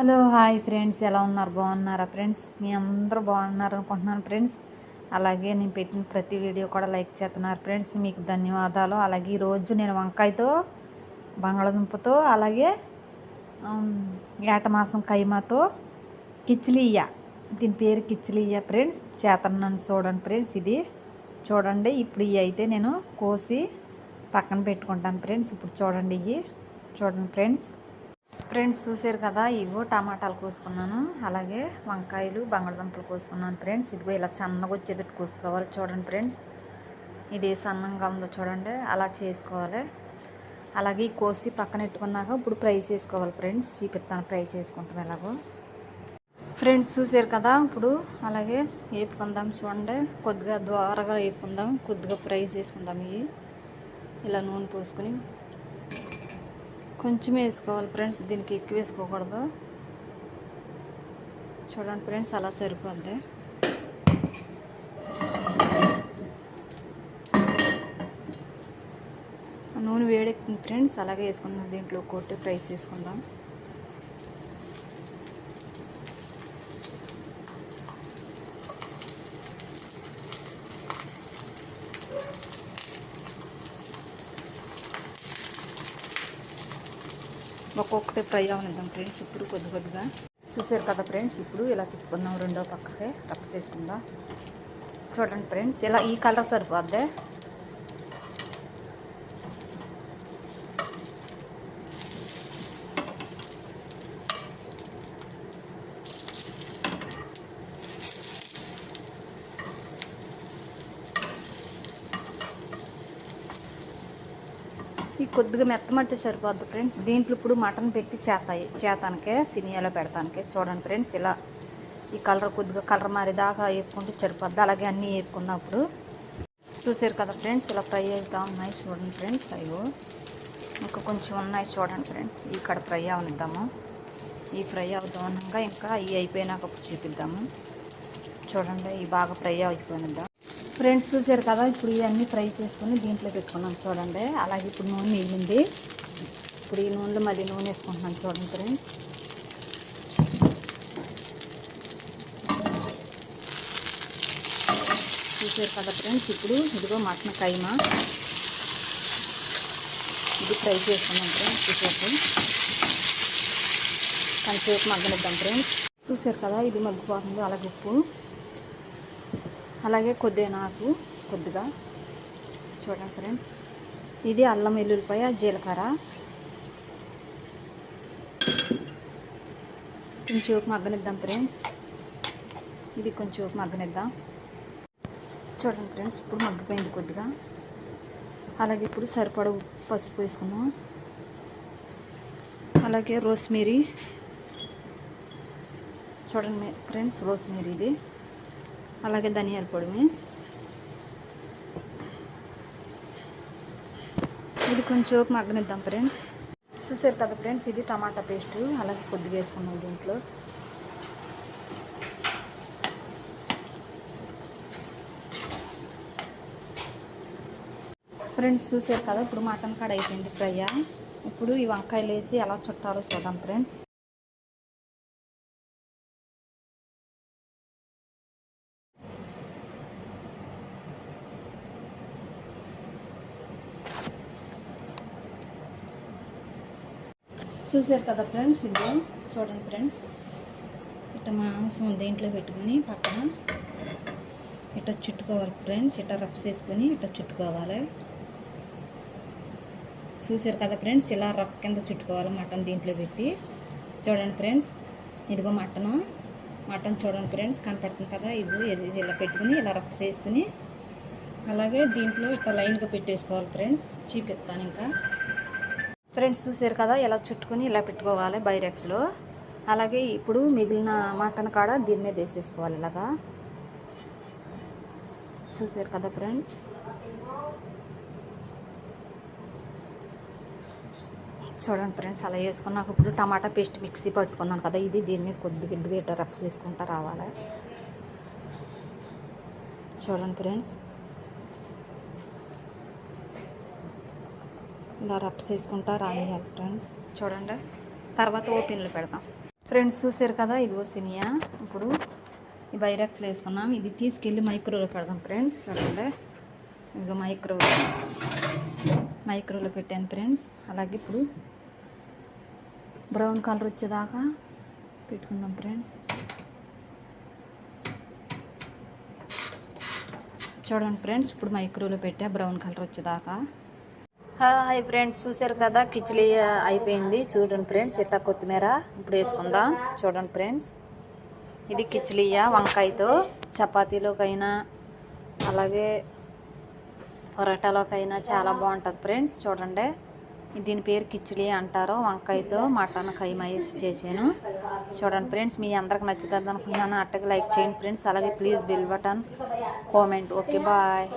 Hello hi friends, ఎలా ఉన్నారు? బాగున్నారా ఫ్రెండ్స్? మీ అందరూ బాగున్నారు అనుకుంటున్నాను ఫ్రెండ్స్. అలాగే నేను పెట్టిన ప్రతి వీడియో కూడా లైక్ చేస్తున్నారు ఫ్రెండ్స్, మీకు ధన్యవాదాలు. అలాగే ఈరోజు నేను వంకాయతో, బంగాళదుంపతో, అలాగే ఏట మాసం కైమాతో కిచిలియ్య, దీని పేరు కిచిలియ్య ఫ్రెండ్స్, చేతన్నాను చూడండి ఫ్రెండ్స్. ఇది చూడండి. ఇప్పుడు ఇవి అయితే నేను కోసి పక్కన పెట్టుకుంటాను ఫ్రెండ్స్. ఇప్పుడు చూడండి, ఇవి చూడండి ఫ్రెండ్స్. చూసారు కదా, ఇగో టమాటాలు కోసుకున్నాను, అలాగే వంకాయలు, బంగాళదుంపలు కోసుకున్నాను ఫ్రెండ్స్. ఇదిగో ఇలా సన్నగా వచ్చేటట్టు కోసుకోవాలి. చూడండి ఫ్రెండ్స్, ఇది సన్నంగా ఉందో చూడండి, అలా చేసుకోవాలి. అలాగే కోసి పక్కన పెట్టుకున్నాక ఇప్పుడు ఫ్రై చేసుకోవాలి ఫ్రెండ్స్. చూపిస్తాను ఫ్రై చేసుకుంటాం ఎలాగో. ఫ్రెండ్స్ చూసారు కదా, ఇప్పుడు అలాగే వేపుకుందాం. చూడండి, కొద్దిగా ద్వారగా వేపుకుందాం, కొద్దిగా ఫ్రై చేసుకుందాం. ఇవి ఇలా నూనె పోసుకొని కొంచెం వేసుకోవాలి ఫ్రెండ్స్, దీనికి ఎక్కువ వేసుకోకూడదు. చూడండి ఫ్రెండ్స్, అలా సరిపోద్ది. నూనె వేడెక్కుతుంది ఫ్రెండ్స్, అలాగే వేసుకుందాం. దీంట్లో కొట్టి ఫ్రై చేసుకుందాం. ఒక్కొక్కటి ఫ్రై అవనిద్దాం ఫ్రెండ్స్. ఇప్పుడు కొద్దిగా చూసారు కదా ఫ్రెండ్స్, ఇప్పుడు ఇలా తిప్పుకుందాం. రెండో పక్కకి రఫ్ చేసుకుందాం. చూడండి ఫ్రెండ్స్, ఇలా ఈ కలర్ సరిపోద్ది. ఈ కొద్దిగా మెత్తమడితే సరిపోద్ది ఫ్రెండ్స్. దీంట్లో ఇప్పుడు మటన్ పెట్టి చేతానికే సినియాలో పెడతానికే. చూడండి ఫ్రెండ్స్, ఇలా ఈ కలర్ కొద్దిగా కలర్ మారేదాకా వేపుకుంటే సరిపోద్ది. అలాగే అన్నీ వేపుకుందాం. ఇప్పుడు చూసారు కదా ఫ్రెండ్స్, ఇలా ఫ్రై అవుతా ఉన్నాయి. చూడండి ఫ్రెండ్స్, అయ్యో ఇంకా కొంచెం ఉన్నాయి. చూడండి ఫ్రెండ్స్, ఇక్కడ ఫ్రై అవనిద్దాము. ఈ ఫ్రై అవుతా ఉన్నాక ఇంకా ఇవి అయిపోయినాక అప్పుడు చూపిద్దాము. చూడండి, ఇవి బాగా ఫ్రై అయిపోయిద్దాం ఫ్రెండ్స్. చూసారు కదా, ఇప్పుడు ఇవన్నీ ఫ్రై చేసుకుని దీంట్లో పెట్టుకున్నాం. చూడండి, అలాగే ఇప్పుడు నూనె మిగిలింది. ఇప్పుడు ఈ నూనెలో మళ్ళీ నూనె వేసుకుంటున్నాను. చూడండి ఫ్రెండ్స్, చూసారు కదా ఫ్రెండ్స్, ఇప్పుడు ఇదిగో మటన్ కైమా ఇది ఫ్రై చేసుకున్నాం ఫ్రెండ్స్. కొంచెంసేపు మగ్గనిద్దాం ఫ్రెండ్స్. చూసారు కదా, ఇది మగ్గిపోతుంది. అలాగే ఉప్పు, అలాగే కొద్దిగా చూడండి ఫ్రెండ్స్, ఇది అల్లం వెల్లుల్లిపాయ జీలకర్ర కొంచెం మగ్గనిద్దాం ఫ్రెండ్స్. ఇది కొంచెం మగ్గనిద్దాం. చూడండి ఫ్రెండ్స్, ఇప్పుడు మగ్గిపోయింది కొద్దిగా. అలాగే ఇప్పుడు సరిపడా పసుపు వేసుకున్నాం. అలాగే రోస్మేరీ, చూడండి ఫ్రెండ్స్, రోస్మేరీ ఇది, అలాగే ధనియాల పొడి, ఇది కొంచెం మగ్గనిద్దాం ఫ్రెండ్స్. చూసారు కదా ఫ్రెండ్స్, ఇది టమాటా పేస్ట్ అలాగే కొద్దిగా వేసుకున్నాం దీంట్లో. ఫ్రెండ్స్ చూసారు కదా, ఇప్పుడు మటన్ కాడ అయిపోయింది ఫ్రై. ఇప్పుడు ఈ వంకాయలు వేసి ఎలా చుట్టాలో చూద్దాం ఫ్రెండ్స్. చూసారు కదా ఫ్రెండ్స్, ఇది చూడండి ఫ్రెండ్స్, ఇట్లా మాంసం దీంట్లో పెట్టుకుని పక్కన ఇట్లా చుట్టుకోవాలి ఫ్రెండ్స్. ఇట్లా రఫ్ చేసుకుని ఇట్లా చుట్టుకోవాలి. చూసారు కదా ఫ్రెండ్స్, ఇలా రఫ్ కింద చుట్టుకోవాలి మటన్ దీంట్లో పెట్టి. చూడండి ఫ్రెండ్స్, ఇదిగో మటన్ చూడండి ఫ్రెండ్స్, కనపడుతుంది కదా. ఇది ఇలా పెట్టుకుని ఇలా రఫ్ చేసుకుని అలాగే దీంట్లో ఇట్లా లైన్గా పెట్టేసుకోవాలి ఫ్రెండ్స్. చూపిస్తాను ఇంకా ఫ్రెండ్స్. చూసారు కదా, ఇలా చుట్టుకుని ఇలా పెట్టుకోవాలి బైరెక్స్లో. అలాగే ఇప్పుడు మిగిలిన మటన్ కాడ దీని మీద వేసేసుకోవాలి ఇలాగా. చూసారు కదా ఫ్రెండ్స్, చూడండి ఫ్రెండ్స్, అలా వేసుకున్నాక ఇప్పుడు టమాటా పేస్ట్ మిక్సీ పట్టుకున్నాను కదా, ఇది దీని మీద కొద్దిగా ఇట్లా రఫ్ చేసుకుంటా రావాలి. చూడండి ఫ్రెండ్స్, ఇలా రఫ్ చేసుకుంటా రానియాలి ఫ్రెండ్స్. చూడండి, తర్వాత ఓపెన్లో పెడదాం. ఫ్రెండ్స్ చూసారు కదా, ఇదిగో సినియా. ఇప్పుడు ఈ బైరాక్స్లో వేసుకున్నాం. ఇది తీసుకెళ్ళి మైక్రోలో పెడదాం ఫ్రెండ్స్. చూడండి, ఇదిగో మైక్రోలో పెట్టాను ఫ్రెండ్స్. అలాగే ఇప్పుడు బ్రౌన్ కలర్ వచ్చేదాకా పెట్టుకుందాం ఫ్రెండ్స్. చూడండి ఫ్రెండ్స్, ఇప్పుడు మైక్రోలో పెట్టా బ్రౌన్ కలర్ వచ్చేదాకా. హాయ్ ఫ్రెండ్స్, చూసారు కదా కిచిడి అయిపోయింది. చూడండి ఫ్రెండ్స్, ఇట్టా కొత్తిమీర ఇప్పుడు వేసుకుందాం. చూడండి ఫ్రెండ్స్, ఇది కిచిడియా వంకాయతో చపాతీలోకైనా అలాగే పొరాటాలోకైనా చాలా బాగుంటుంది ఫ్రెండ్స్. చూడండి, దీని పేరు కిచిడి అంటారు. వంకాయతో మటన్ కైమా వేసి చేసాను. చూడండి ఫ్రెండ్స్, మీ అందరికి నచ్చుతుంది అనుకుంటున్నాను. అట్టకి లైక్ చేయండి ఫ్రెండ్స్. అలాగే please bell button, comment. Okay, bye.